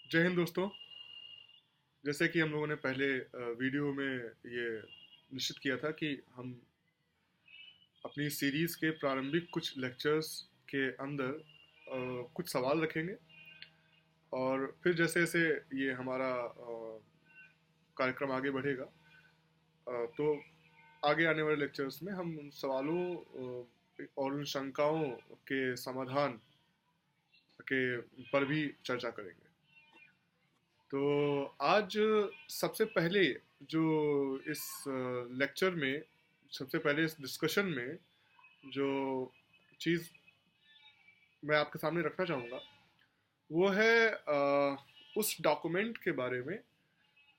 जय हिंद दोस्तों। जैसे कि हम लोगों ने पहले वीडियो में ये निश्चित किया था कि हम अपनी सीरीज के प्रारंभिक कुछ लेक्चर्स के अंदर कुछ सवाल रखेंगे और फिर जैसे जैसे ये हमारा कार्यक्रम आगे बढ़ेगा तो आगे आने वाले लेक्चर्स में हम उन सवालों और उन शंकाओं के समाधान के पर भी चर्चा करेंगे। तो आज सबसे पहले जो इस लेक्चर में सबसे पहले इस डिस्कशन में जो चीज़ मैं आपके सामने रखना चाहूँगा वो है उस डॉक्यूमेंट के बारे में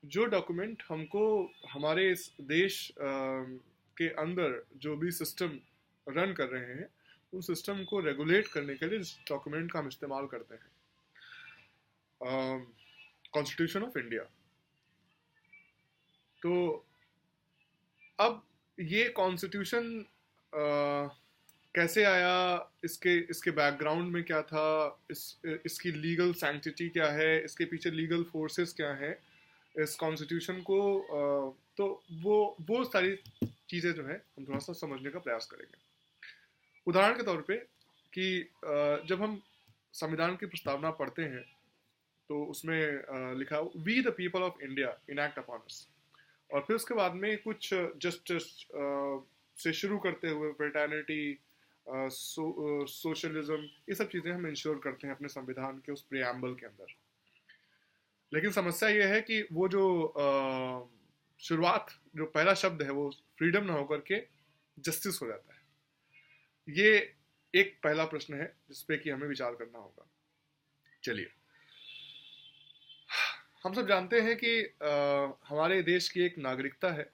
जो डॉक्यूमेंट हमको हमारे इस देश के अंदर जो भी सिस्टम रन कर रहे हैं उन सिस्टम को रेगुलेट करने के लिए इस डॉक्यूमेंट का हम इस्तेमाल करते हैं, कॉन्स्टिट्यूशन ऑफ इंडिया। तो अब ये कॉन्स्टिट्यूशन कैसे आया, इसके इसके बैकग्राउंड में क्या था, इसकी लीगल सैंक्टिटी क्या है, इसके पीछे लीगल फोर्सेस क्या हैं इस कॉन्स्टिट्यूशन को, तो वो सारी चीज़ें जो है हम थोड़ा सा समझने का प्रयास करेंगे। उदाहरण के तौर पे कि जब हम संविधान की प्रस्तावना पढ़ते हैं तो उसमें लिखा we the people of India enact upon us, और फिर उसके बाद में कुछ जस्टिस से शुरू करते हुए फ्रेटर्निटी, सोशलिज्म, ये सब चीज़ें हम इंश्योर करते हैं अपने संविधान के उस प्रियम्बल के अंदर। लेकिन समस्या ये है कि वो जो शुरुआत, जो पहला शब्द है वो फ्रीडम ना होकर के जस्टिस हो जाता है। ये एक पहला प्रश्न है जिसपे कि हमें विचार करना होगा। चलिए, हम सब जानते हैं कि हमारे देश की एक नागरिकता है,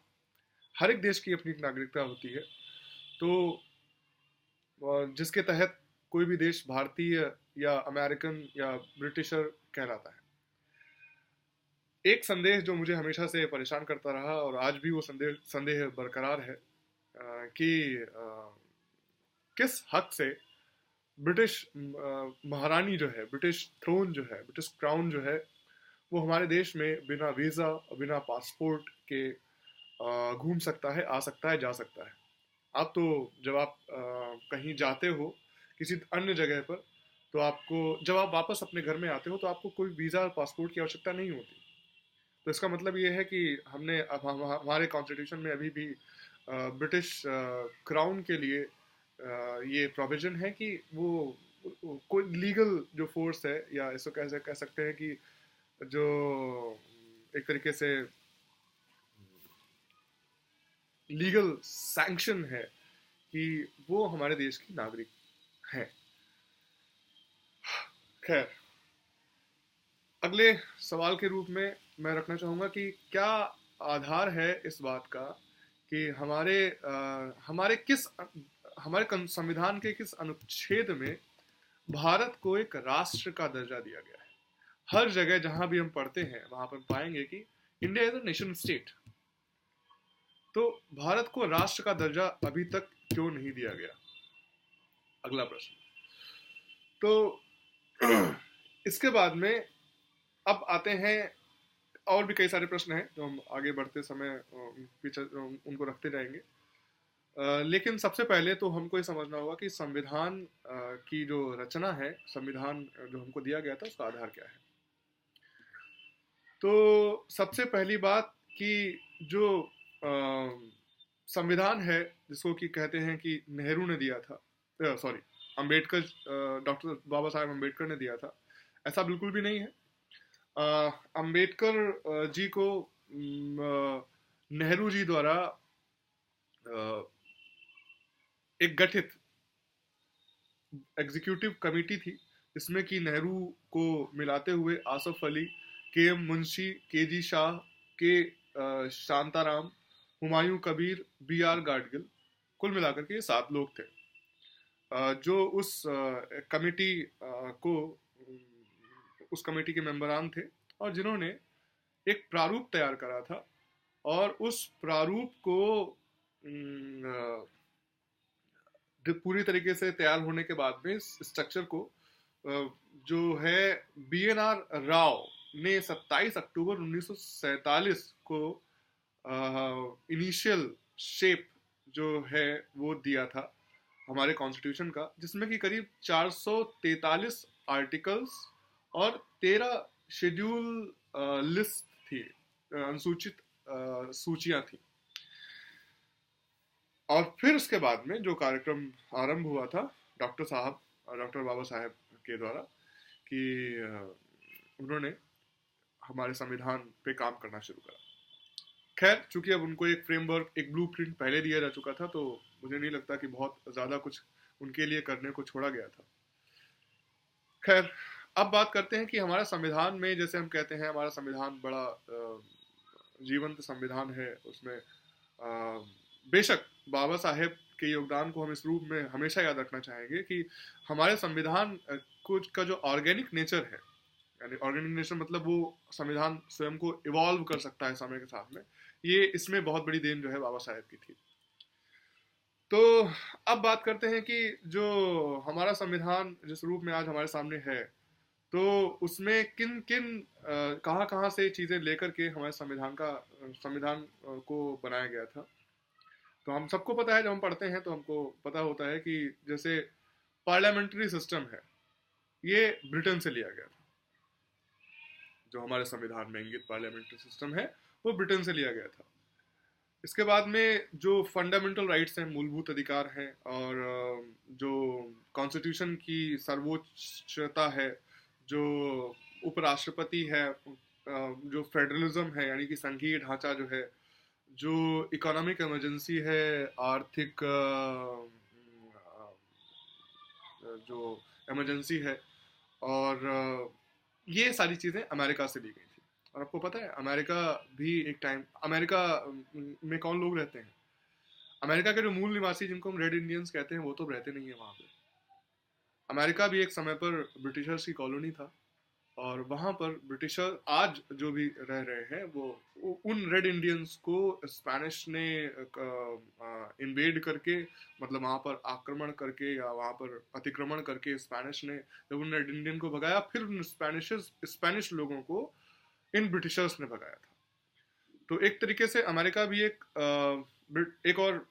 हर एक देश की अपनी एक नागरिकता होती है। तो जिसके तहत कोई भी देश भारतीय या अमेरिकन या ब्रिटिशर कहलाता है। एक संदेह जो मुझे हमेशा से परेशान करता रहा और आज भी वो संदेह बरकरार है कि किस हक से ब्रिटिश महारानी जो है, ब्रिटिश थ्रोन जो है, ब्रिटिश क्राउन जो है, वो हमारे देश में बिना वीज़ा, बिना पासपोर्ट के घूम सकता है, आ सकता है, जा सकता है। आप तो जब आप कहीं जाते हो किसी अन्य जगह पर, तो आपको जब आप वापस अपने घर में आते हो तो आपको कोई वीज़ा और पासपोर्ट की आवश्यकता नहीं होती। तो इसका मतलब ये है कि हमने अब हमारे कॉन्स्टिट्यूशन में अभी भी ब्रिटिश क्राउन के लिए ये प्रोविजन है कि वो कोई लीगल जो फोर्स है, या इसको कैसे कह सकते हैं कि जो एक तरीके से लीगल सैंक्शन है कि वो हमारे देश की नागरिक है। खैर, अगले सवाल के रूप में मैं रखना चाहूँगा कि क्या आधार है इस बात का कि हमारे संविधान के किस अनुच्छेद में भारत को एक राष्ट्र का दर्जा दिया गया है। हर जगह जहां भी हम पढ़ते हैं वहां पर पाएंगे कि India is a nation state. तो भारत को राष्ट्र का दर्जा अभी तक क्यों नहीं दिया गया? अगला प्रश्न। तो इसके बाद में अब आते हैं, और भी कई सारे प्रश्न हैं जो हम आगे बढ़ते समय पीछे उनको रखते जाएंगे। लेकिन सबसे पहले तो हमको ये समझना होगा कि संविधान की जो रचना है, संविधान जो हमको दिया गया था, उसका आधार क्या है। तो सबसे पहली बात कि जो संविधान है जिसको कि कहते हैं कि नेहरू ने दिया था, सॉरी, अंबेडकर, डॉक्टर बाबा साहेब अंबेडकर ने दिया था, ऐसा बिल्कुल भी नहीं है। अंबेडकर जी को नेहरू जी द्वारा एक गठित एग्जीक्यूटिव कमेटी थी जिसमें कि नेहरू को मिलाते हुए आसफ अली, के एम मुंशी, के जी शाह, के शांताराम, हुमायूं कबीर, बी आर गाडगिल, कुल मिलाकर के ये 7 लोग थे जो कमेटी को उस कमेटी के मेंबरान थे और जिन्होंने एक प्रारूप तैयार करा था। और उस प्रारूप को पूरी तरीके से तैयार होने के बाद में इस स्ट्रक्चर को जो है बी एन आर राव ने 27 अक्टूबर 1947 को इनिशियल शेप जो है वो दिया था हमारे कॉन्स्टिट्यूशन का, जिसमें कि करीब 443 आर्टिकल्स और 13 शेड्यूल लिस्ट थी, अनुसूचित सूचियां थी। और फिर उसके बाद में जो कार्यक्रम आरंभ हुआ था डॉक्टर बाबा साहेब के द्वारा, कि उन्होंने हमारे संविधान पे काम करना शुरू करा। खैर, चूंकि अब उनको एक फ्रेमवर्क, एक ब्लूप्रिंट पहले दिया जा चुका था, तो मुझे नहीं लगता कि बहुत ज़्यादा कुछ उनके लिए करने को छोड़ा गया था। खैर, अब बात करते हैं कि हमारा संविधान में, जैसे हम कहते हैं हमारा संविधान बड़ा जीवंत संविधान है, उसमें बेशक बाबा साहेब के योगदान को हम इस रूप में हमेशा याद रखना चाहेंगे कि हमारे संविधान कुछ का जो ऑर्गेनिक नेचर है, यानी ऑर्गेनिक नेचर मतलब वो संविधान स्वयं को इवॉल्व कर सकता है समय के साथ में, ये इसमें बहुत बड़ी देन जो है बाबा साहेब की थी। तो अब बात करते हैं कि जो हमारा संविधान जिस रूप में आज हमारे सामने है, तो उसमें किन किन कहाँ कहाँ से चीज़ें लेकर के हमारे संविधान को बनाया गया था। तो हम सबको पता है, जब हम पढ़ते हैं तो हमको पता होता है कि जैसे पार्लियामेंट्री सिस्टम है, ये ब्रिटेन से लिया गया था। जो हमारे संविधान में इंगित पार्लियामेंट्री सिस्टम है वो ब्रिटेन से लिया गया था। इसके बाद में जो फंडामेंटल राइट्स हैं, मूलभूत अधिकार हैं, और जो कॉन्स्टिट्यूशन की सर्वोच्चता है, जो उपराष्ट्रपति है, जो फेडरलिज्म है यानी कि संघीय ढांचा जो है, जो इकोनॉमिक इमरजेंसी है, आर्थिक जो इमरजेंसी है, और ये सारी चीज़ें अमेरिका से ली गई थी। और आपको पता है अमेरिका भी एक टाइम, अमेरिका में कौन लोग रहते हैं? अमेरिका के जो मूल निवासी जिनको हम रेड इंडियंस कहते हैं वो तो रहते नहीं है वहाँ पे। अमेरिका भी एक समय पर ब्रिटिशर्स की कॉलोनी था, और वहाँ पर ब्रिटिशर आज जो भी रह रहे हैं वो उन रेड इंडियंस को स्पेनिश ने इन्वेड करके, मतलब वहाँ पर आक्रमण करके या वहाँ पर अतिक्रमण करके, स्पेनिश ने जब उन रेड इंडियन को भगाया, फिर उन स्पेनिश लोगों को इन ब्रिटिशर्स ने भगाया था। तो एक तरीके से अमेरिका भी एक और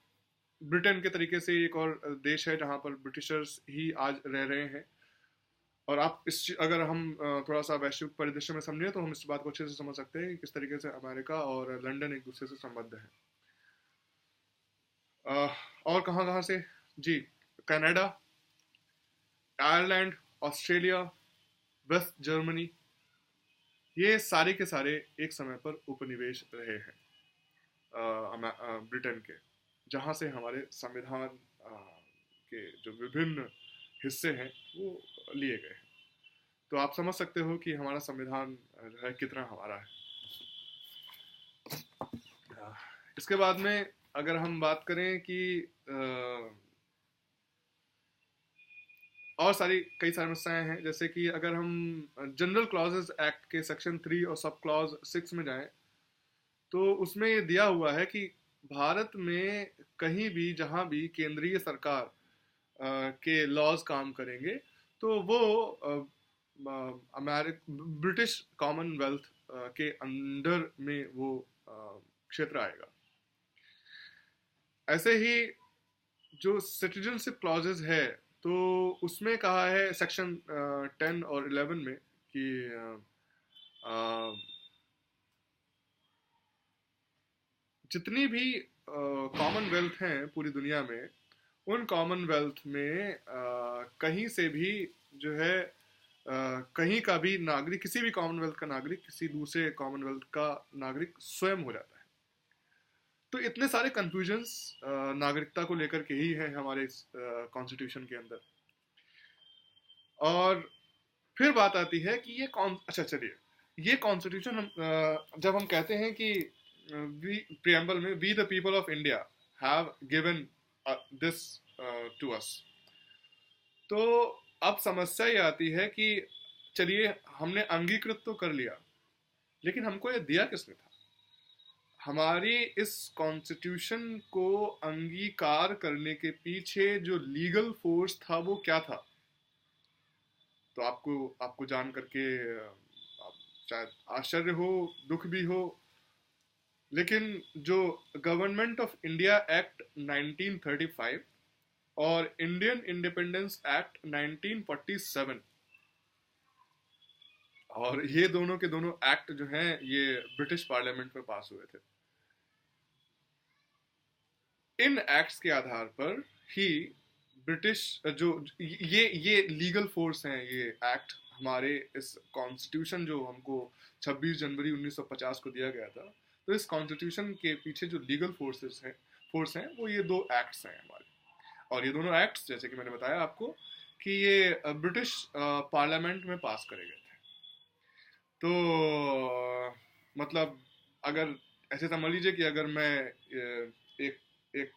ब्रिटेन के तरीके से एक और देश है जहाँ पर ब्रिटिशर्स ही आज रह रहे हैं। और आप अगर हम थोड़ा सा वैश्विक परिदृश्य में समझे तो हम इस बात को अच्छे से समझ सकते हैं कि किस तरीके से अमेरिका और लंदन एक दूसरे से संबद्ध है। और कहाँ कहाँ से? जी, Canada, Ireland, Australia, West Germany, ये सारे के सारे एक समय पर उपनिवेश रहे हैं ब्रिटेन के, जहाँ से हमारे संविधान के जो विभिन्न हिस्से हैं वो लिए गए हैं। तो आप समझ सकते हो कि हमारा संविधान जो है कितना हमारा है। इसके बाद में अगर हम बात करें कि और कई सारी समस्याएं हैं, जैसे कि अगर हम जनरल क्लॉजेस एक्ट के सेक्शन 3 और सब क्लॉज 6 में जाएं, तो उसमें ये दिया हुआ है कि भारत में कहीं भी जहां भी केंद्रीय सरकार के लॉज काम करेंगे तो वो ब्रिटिश कॉमनवेल्थ के अंडर में वो क्षेत्र आएगा। ऐसे ही जो सिटीजनशिप क्लॉजेज है, तो उसमें कहा है सेक्शन 10 और 11 में कि जितनी भी कॉमनवेल्थ हैं पूरी दुनिया में, उन कॉमनवेल्थ में कहीं से भी जो है कहीं का भी नागरिक, किसी भी कॉमनवेल्थ का नागरिक किसी दूसरे कॉमनवेल्थ का नागरिक स्वयं हो जाता है। तो इतने सारे कंफ्यूजन्स नागरिकता को लेकर के ही है हमारे कॉन्स्टिट्यूशन के अंदर। और फिर बात आती है कि ये अच्छा चलिए, ये कॉन्स्टिट्यूशन हम जब हम कहते हैं कि प्रियम्बल में we the people of India have given this to us, तो अब समस्या ये आती है कि चलिए हमने अंगीकृत तो कर लिया, लेकिन हमको ये दिया किसने था? हमारी इस कॉन्स्टिट्यूशन को अंगीकार करने के पीछे जो लीगल फोर्स था वो क्या था? तो आपको जान करके आप शायद आश्चर्य हो, दुख भी हो, लेकिन जो गवर्नमेंट ऑफ इंडिया एक्ट 1935 और इंडियन इंडिपेंडेंस एक्ट 1947, और ये दोनों के दोनों एक्ट जो हैं ये ब्रिटिश पार्लियामेंट में पास हुए थे। इन एक्ट्स के आधार पर ही ब्रिटिश जो ये लीगल फोर्स हैं, ये एक्ट हमारे इस कॉन्स्टिट्यूशन जो हमको 26 जनवरी 1950 को दिया गया था, तो इस कॉन्स्टिट्यूशन के पीछे जो लीगल फोर्स हैं वो ये दो एक्ट्स हैं हमारे। और ये दोनों एक्ट्स, जैसे कि मैंने बताया आपको, कि ये ब्रिटिश पार्लियामेंट में पास करे गए थे। तो मतलब अगर ऐसे समझ लीजिए कि अगर मैं एक एक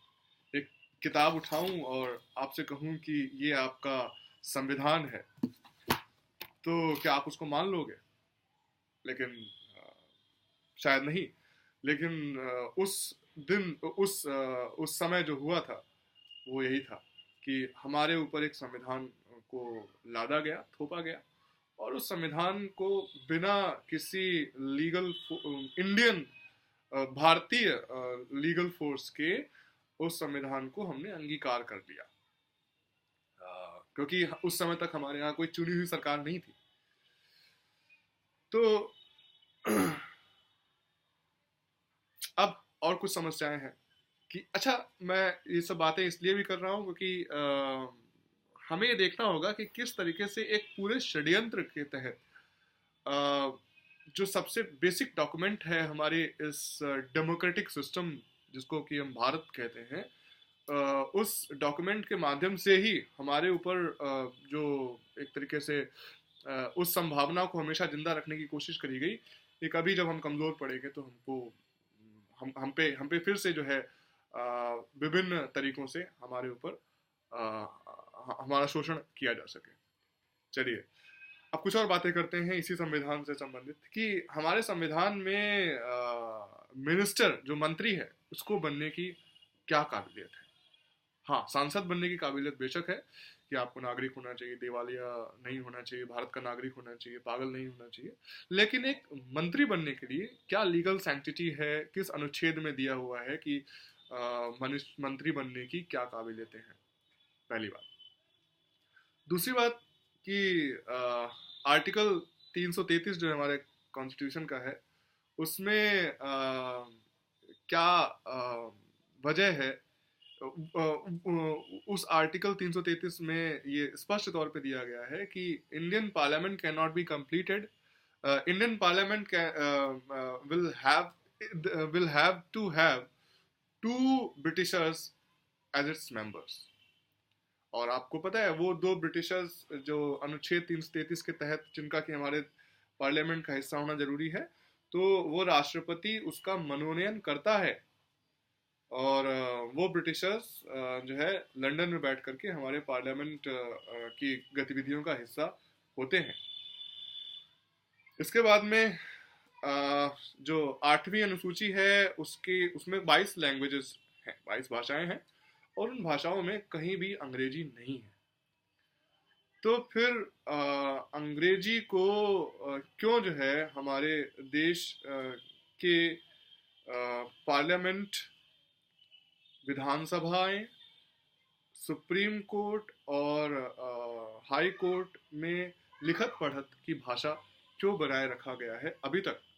एक किताब उठाऊं और आपसे कहूं कि ये आपका संविधान है, तो क्या आप उसको मान लोगे? लेकिन शायद नहीं। लेकिन उस दिन उस समय जो हुआ था वो यही था कि हमारे ऊपर एक संविधान को लादा गया, थोपा गया, और उस संविधान को बिना किसी लीगल इंडियन भारतीय लीगल फोर्स के उस संविधान को हमने अंगीकार कर लिया, क्योंकि उस समय तक हमारे यहाँ कोई चुनी हुई सरकार नहीं थी। तो अब और कुछ समस्याएं हैं कि अच्छा, मैं ये सब बातें इसलिए भी कर रहा हूँ क्योंकि हमें ये देखना होगा कि किस तरीके से एक पूरे षड्यंत्र के तहत जो सबसे बेसिक डॉक्यूमेंट है हमारे इस डेमोक्रेटिक सिस्टम जिसको कि हम भारत कहते हैं, उस डॉक्यूमेंट के माध्यम से ही हमारे ऊपर जो एक तरीके से उस संभावना को हमेशा जिंदा रखने की कोशिश करी गई कि कभी जब हम कमजोर पड़ेंगे तो हमको हम पे फिर से जो है विभिन्न तरीकों से हमारे ऊपर हमारा शोषण किया जा सके। चलिए अब कुछ और बातें करते हैं इसी संविधान से संबंधित कि हमारे संविधान में मिनिस्टर जो मंत्री है उसको बनने की क्या काबिलियत है। हाँ, सांसद बनने की काबिलियत बेशक है कि आपको नागरिक होना चाहिए, दिवालिया नहीं होना चाहिए, भारत का नागरिक होना चाहिए, पागल नहीं होना चाहिए, लेकिन एक मंत्री बनने के लिए क्या लीगल सैंक्टिटी है, किस अनुच्छेद में दिया हुआ है कि मंत्री बनने की क्या काबिलियतें हैं, पहली बात। दूसरी बात कि आर्टिकल 333 जो हमारे कॉन्स्टिट्यूशन का है उसमें क्या वजह है। उस आर्टिकल 333 में ये स्पष्ट तौर पे दिया गया है कि Indian parliament can not be completed, Indian parliament will have to have 2 Britishers as its members. और आपको पता है वो 2 ब्रिटिशर्स जो अनुच्छेद 333 के तहत जिनका कि हमारे पार्लियामेंट का हिस्सा होना जरूरी है, तो वो राष्ट्रपति उसका मनोनयन करता है और वो ब्रिटिशर्स जो है लंदन में बैठ करके हमारे पार्लियामेंट की गतिविधियों का हिस्सा होते हैं। इसके बाद में जो 8वीं अनुसूची है उसमें 22 लैंग्वेजेस हैं, 22 भाषाएं हैं, और उन भाषाओं में कहीं भी अंग्रेजी नहीं है। तो फिर अंग्रेजी को क्यों जो है हमारे देश के पार्लियामेंट, विधानसभाएं, सुप्रीम कोर्ट और हाई कोर्ट में लिखत पढ़त की भाषा क्यों बनाए रखा गया है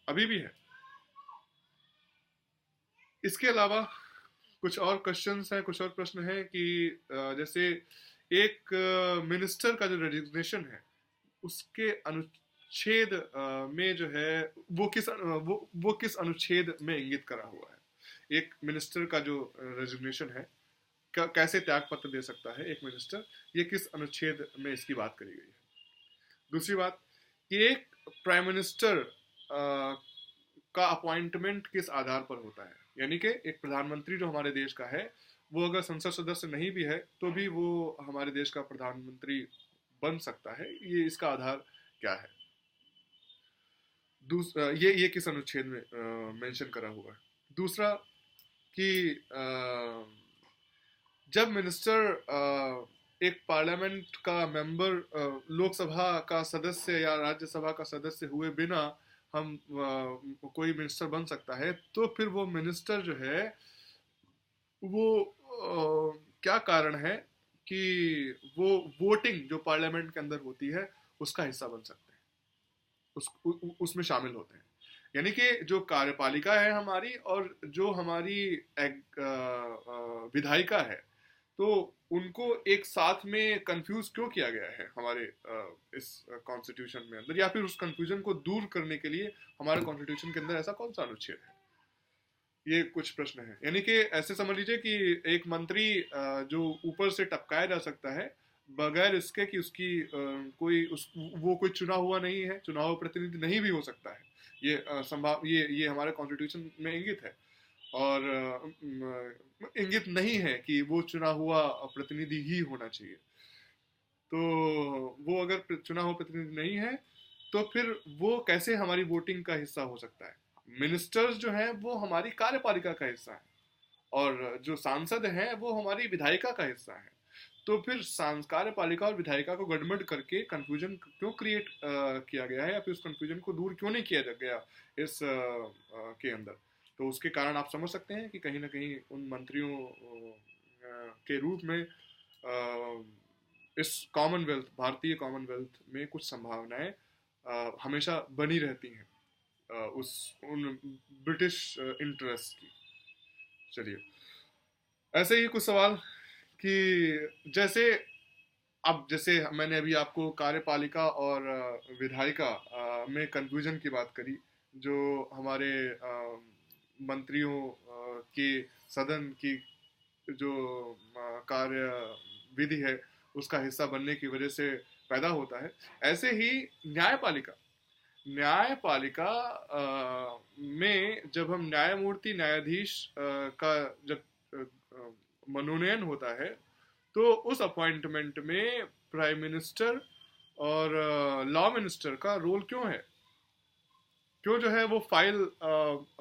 अभी भी है। इसके अलावा कुछ और क्वेश्चंस हैं, कुछ और प्रश्न हैं कि जैसे एक मिनिस्टर का जो रेजिग्नेशन है उसके अनुच्छेद में जो है वो किस अनुच्छेद में इंगित करा हुआ है। एक मिनिस्टर का जो रेजिग्नेशन है, कैसे त्याग पत्र दे सकता है एक मिनिस्टर, ये किस अनुच्छेद में इसकी बात करी गई है। दूसरी बात कि एक प्राइम मिनिस्टर का अपॉइंटमेंट किस आधार पर होता है, यानी कि एक प्रधानमंत्री जो हमारे देश का है वो अगर संसद सदस्य नहीं भी है तो भी वो हमारे देश का प्रधानमंत्री बन सकता है, ये इसका आधार क्या है। ये किस अनुच्छेद में मेंशन करा हुआ है। दूसरा कि जब मिनिस्टर एक पार्लियामेंट का मेंबर, लोकसभा का सदस्य या राज्यसभा का सदस्य हुए बिना हम कोई मिनिस्टर बन सकता है, तो फिर वो मिनिस्टर जो है वो क्या कारण है कि वो वोटिंग जो पार्लियामेंट के अंदर होती है उसका हिस्सा बन सकते हैं, उसमें शामिल होते हैं। यानी कि जो कार्यपालिका है हमारी और जो हमारी विधायिका है, तो उनको एक साथ में कंफ्यूज क्यों किया गया है हमारे इस कॉन्स्टिट्यूशन में अंदर, या फिर उस कंफ्यूजन को दूर करने के लिए हमारे कॉन्स्टिट्यूशन के अंदर ऐसा कौन सा अनुच्छेद है, ये कुछ प्रश्न है। यानी कि ऐसे समझ लीजिए कि एक मंत्री जो ऊपर से टपकाया जा सकता है बगैर इसके कि उसकी कोई वो कोई चुना हुआ नहीं है, चुनाव प्रतिनिधि नहीं भी हो सकता है। ये संभाव ये हमारे कॉन्स्टिट्यूशन में इंगित है, और इंगित नहीं है कि वो चुना हुआ प्रतिनिधि ही होना चाहिए। तो वो अगर चुना हुआ प्रतिनिधि नहीं है तो फिर वो कैसे हमारी वोटिंग का हिस्सा हो सकता है। मिनिस्टर्स जो हैं वो हमारी कार्यपालिका का हिस्सा है, और जो सांसद हैं वो हमारी विधायिका का हिस्सा है। तो फिर कार्यपालिका और विधायिका को गड़बड़ करके कंफ्यूजन क्यों क्रिएट किया गया है, या फिर उस कंफ्यूजन को दूर क्यों नहीं किया गया इस के अंदर। तो उसके कारण आप समझ सकते हैं कि कहीं ना कहीं उन मंत्रियों के रूप में इस कॉमनवेल्थ, भारतीय कॉमनवेल्थ में कुछ संभावनाएं हमेशा बनी रहती हैं उस उन ब्रिटिश इंटरेस्ट की। चलिए, ऐसे ही कुछ सवाल कि जैसे मैंने अभी आपको कार्यपालिका और विधायिका में कंफ्यूजन की बात करी, जो हमारे मंत्रियों के सदन की जो कार्य विधि है उसका हिस्सा बनने की वजह से पैदा होता है। ऐसे ही न्यायपालिका न्यायपालिका में जब हम न्यायमूर्ति न्यायाधीश का जब मनोनयन होता है, तो उस अपॉइंटमेंट में प्राइम मिनिस्टर और लॉ मिनिस्टर का रोल क्यों है, क्यों जो है वो फाइल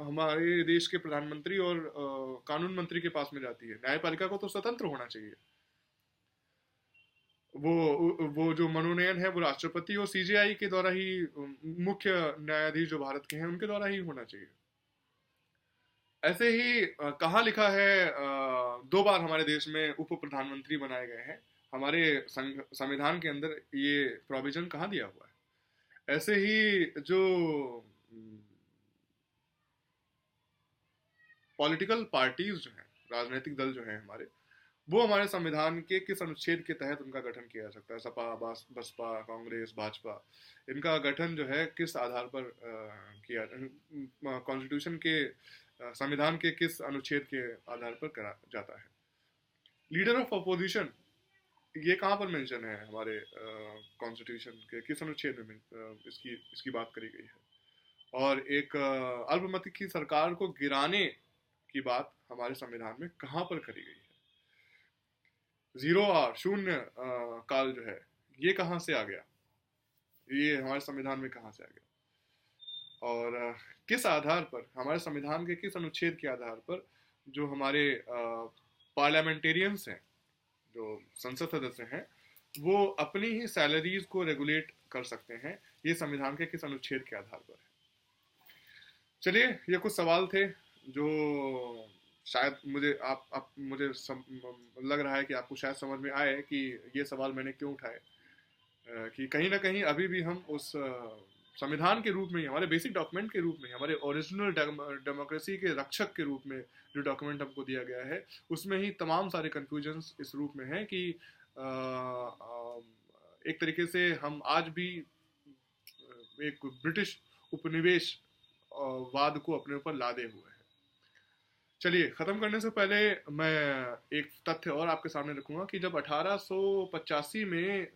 हमारे देश के प्रधानमंत्री और कानून मंत्री के पास में जाती है। न्यायपालिका को तो स्वतंत्र होना चाहिए। वो जो मनोनयन है वो राष्ट्रपति और सीजेआई के द्वारा ही, मुख्य न्यायाधीश जो भारत के हैं उनके द्वारा ही होना चाहिए। ऐसे ही कहाँ लिखा है, दो बार हमारे देश में उप प्रधानमंत्री बनाए गए हैं, हमारे संविधान के अंदर ये प्रोविजन कहाँ दिया हुआ है। ऐसे ही जो पॉलिटिकल पार्टीज जो हैं, राजनीतिक दल जो हैं हमारे, वो हमारे संविधान के किस अनुच्छेद के तहत उनका गठन किया जा सकता है। सपा, बसपा, कांग्रेस, भाजपा, इनका गठन जो है किस आधार पर किया, कॉन्स्टिट्यूशन के संविधान के किस अनुच्छेद के आधार पर करा जाता है। लीडर ऑफ अपोजिशन, ये कहाँ पर मेंशन है हमारे कॉन्स्टिट्यूशन के किस अनुच्छेद में इसकी बात करी गई है। और एक अल्पमत की सरकार को गिराने की बात हमारे संविधान में कहाँ पर करी गई है। जीरो आवर, शून्य काल जो है ये कहाँ से आ गया, ये हमारे संविधान में कहाँ से आ गया। और किस आधार पर, हमारे संविधान के किस अनुच्छेद के आधार पर जो हमारे पार्लियामेंटेरियंस हैं, जो संसद सदस्य हैं, वो अपनी ही सैलरीज को रेगुलेट कर सकते हैं, ये संविधान के किस अनुच्छेद के आधार पर है। चलिए, ये कुछ सवाल थे जो शायद मुझे लग रहा है कि आपको शायद समझ में आए कि ये सवाल मैंने क्यों उठाए, कि कहीं ना कहीं अभी भी हम उस संविधान के रूप में, हमारे बेसिक डॉक्यूमेंट के रूप में, हमारे ओरिजिनल डेमोक्रेसी के रक्षक के रूप में जो डॉक्यूमेंट हमको दिया गया है, उसमें ही तमाम सारे कन्फ्यूजन्स इस रूप में हैं कि एक तरीके से हम आज भी एक ब्रिटिश उपनिवेश वाद को अपने ऊपर लादे हुए हैं। चलिए, ख़त्म करने से पहले मैं एक तथ्य और आपके सामने रखूंगा कि जब 1885 में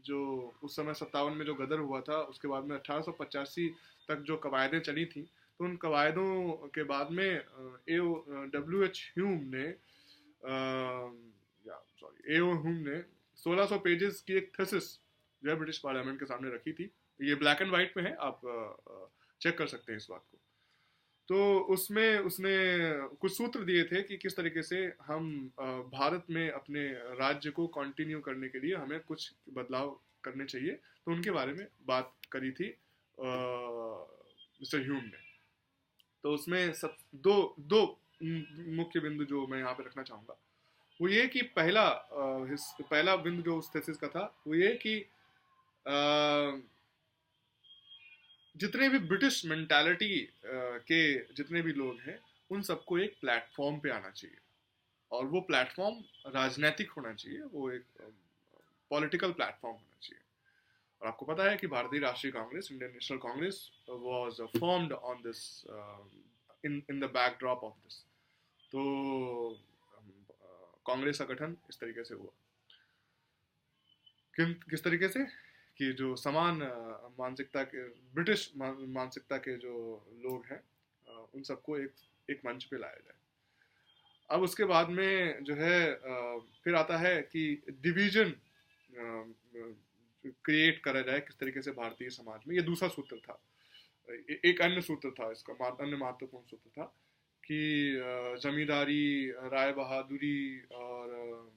जो उस समय 57 में जो गदर हुआ था, उसके बाद में 1885 तक जो कवायदें चली थी, तो उन कवायदों के बाद में W.H. ह्यूम ने A.O. ह्यूम ने 1600 पेजेस की एक थीसिस जो है ब्रिटिश पार्लियामेंट के सामने रखी थी। ये ब्लैक एंड वाइट में है, आप चेक कर सकते हैं इस बात को। तो उसमें उसने कुछ सूत्र दिए थे कि किस तरीके से हम भारत में अपने राज्य को कंटिन्यू करने के लिए हमें कुछ बदलाव करने चाहिए, तो उनके बारे में बात करी थी मिस्टर ह्यूम ने। तो उसमें सब दो दो मुख्य बिंदु जो मैं यहाँ पे रखना चाहूँगा वो ये कि पहला बिंदु जो उस थीसिस का था वो ये कि जितने भी ब्रिटिश मेंटालिटी के जितने भी लोग हैं उन सबको एक प्लेटफॉर्म पे आना चाहिए, और वो प्लेटफॉर्म राजनीतिक होना चाहिए, वो एक पॉलिटिकल प्लेटफॉर्म होना चाहिए। और आपको पता है कि भारतीय राष्ट्रीय Congress, Indian national Congress, was formed on this in the backdrop of this. तो कांग्रेस का गठन इस तरीके से हुआ। किस तरीके से कि जो समान मानसिकता के ब्रिटिश मानसिकता के जो लोग हैं उन सबको एक मंच पे लाया जाए। अब उसके बाद में जो है फिर आता है कि डिवीजन क्रिएट करा जाए किस तरीके से भारतीय समाज में। ये दूसरा सूत्र था। एक अन्य सूत्र था, इसका अन्य महत्वपूर्ण सूत्र था कि जमींदारी, राय बहादुरी और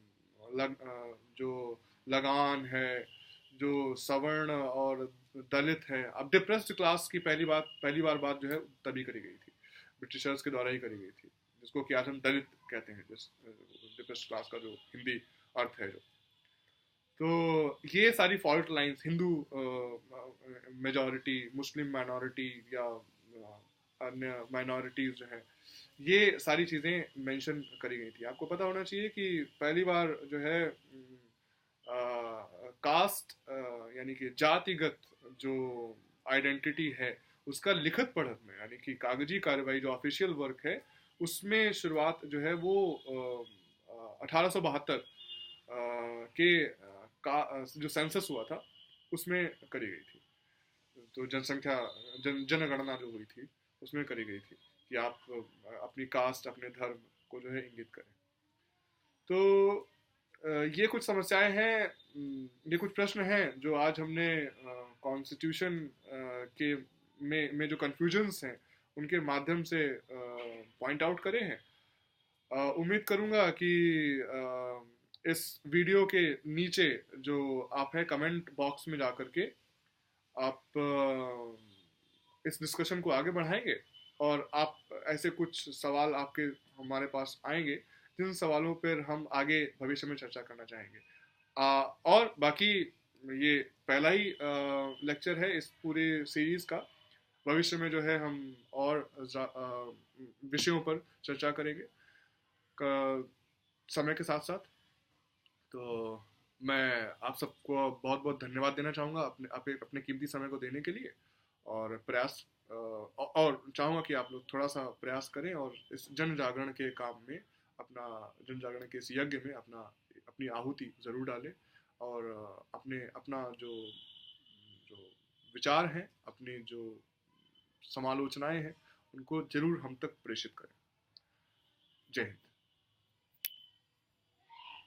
जो लगान है, जो सवर्ण और दलित है, अब डिप्रेस्ड क्लास की पहली बार बात जो है तभी करी गई थी, ब्रिटिशर्स के द्वारा ही करी गई थी, जिसको कि आज हम दलित कहते हैं, जिस डिप्रेस्ड क्लास का जो हिंदी अर्थ है। जो तो ये सारी फॉल्ट लाइंस, हिंदू मेजॉरिटी, मुस्लिम माइनॉरिटी या अन्य माइनॉरिटीज जो है, ये सारी चीज़ें मेंशन करी गई थी। आपको पता होना चाहिए कि पहली बार जो है कास्ट यानी कि जातिगत जो आइडेंटिटी है उसका लिखित पढ़त में, यानी कि कागजी कार्रवाई जो ऑफिशियल वर्क है उसमें शुरुआत जो है वो 1872 के जो सेंसस हुआ था उसमें करी गई थी। तो जनसंख्या जनगणना जो हुई थी उसमें करी गई थी कि आप अपनी कास्ट, अपने धर्म को जो है इंगित करें। तो ये कुछ समस्याएं हैं, ये कुछ प्रश्न हैं जो आज हमने कॉन्स्टिट्यूशन के में जो कन्फ्यूजन्स हैं उनके माध्यम से पॉइंट आउट करे हैं। उम्मीद करूंगा कि इस वीडियो के नीचे जो आप है कमेंट बॉक्स में जा करके आप इस डिस्कशन को आगे बढ़ाएंगे, और आप ऐसे कुछ सवाल आपके हमारे पास आएंगे जिन सवालों पर हम आगे भविष्य में चर्चा करना चाहेंगे। और बाकी ये पहला ही लेक्चर है इस पूरे सीरीज का। भविष्य में जो है हम और विषयों पर चर्चा करेंगे समय के साथ साथ। तो मैं आप सबको बहुत बहुत धन्यवाद देना चाहूँगा अपने कीमती समय को देने के लिए, और प्रयास और चाहूँगा कि आप लोग थोड़ा सा प्रयास करें और इस जन जागरण के काम में, अपना जन जागरण के इस यज्ञ में अपनी आहुति ज़रूर डालें, और अपना जो विचार हैं, अपनी जो समालोचनाएं हैं उनको जरूर हम तक प्रेषित करें। जय हिंद।